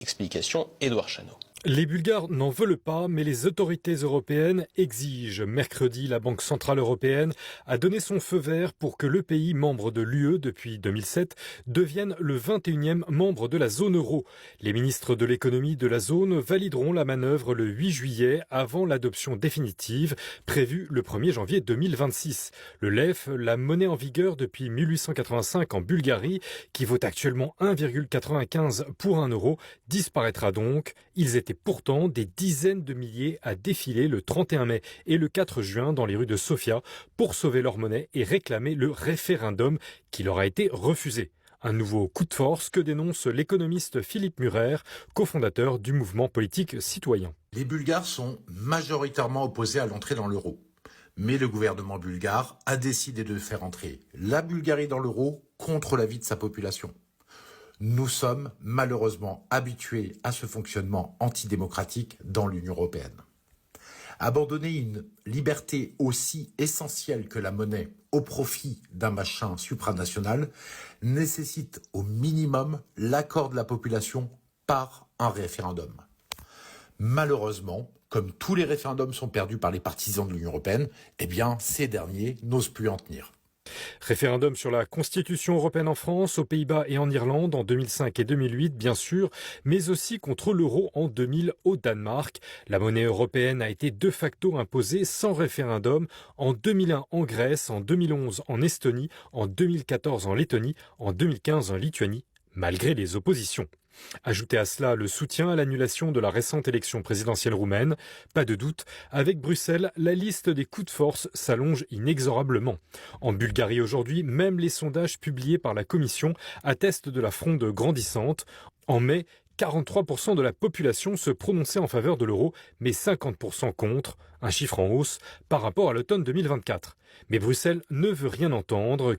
Explication Édouard Chano. Les Bulgares n'en veulent pas, mais les autorités européennes exigent. Mercredi, la Banque centrale européenne a donné son feu vert pour que le pays, membre de l'UE depuis 2007, devienne le 21e membre de la zone euro. Les ministres de l'économie de la zone valideront la manœuvre le 8 juillet avant l'adoption définitive, prévue le 1er janvier 2026. Le LEF, la monnaie en vigueur depuis 1885 en Bulgarie, qui vaut actuellement 1,95 pour 1 euro, disparaîtra donc. Ils étaient pourtant des dizaines de milliers à défiler le 31 mai et le 4 juin dans les rues de Sofia pour sauver leur monnaie et réclamer le référendum qui leur a été refusé. Un nouveau coup de force que dénonce l'économiste Philippe Murer, cofondateur du mouvement politique citoyen. Les Bulgares sont majoritairement opposés à l'entrée dans l'euro. Mais le gouvernement bulgare a décidé de faire entrer la Bulgarie dans l'euro contre l'avis de sa population. Nous sommes malheureusement habitués à ce fonctionnement antidémocratique dans l'Union européenne. Abandonner une liberté aussi essentielle que la monnaie au profit d'un machin supranational nécessite au minimum l'accord de la population par un référendum. Malheureusement, comme tous les référendums sont perdus par les partisans de l'Union européenne, ces derniers n'osent plus en tenir. Référendum sur la Constitution européenne en France, aux Pays-Bas et en Irlande en 2005 et 2008, bien sûr, mais aussi contre l'euro en 2000 au Danemark. La monnaie européenne a été de facto imposée sans référendum en 2001 en Grèce, en 2011 en Estonie, en 2014 en Lettonie, en 2015 en Lituanie, malgré les oppositions. Ajoutez à cela le soutien à l'annulation de la récente élection présidentielle roumaine. Pas de doute, avec Bruxelles, la liste des coups de force s'allonge inexorablement. En Bulgarie aujourd'hui, même les sondages publiés par la Commission attestent de la fronde grandissante. En mai, 43% de la population se prononçait en faveur de l'euro, mais 50% contre, un chiffre en hausse par rapport à l'automne 2024. Mais Bruxelles ne veut rien entendre.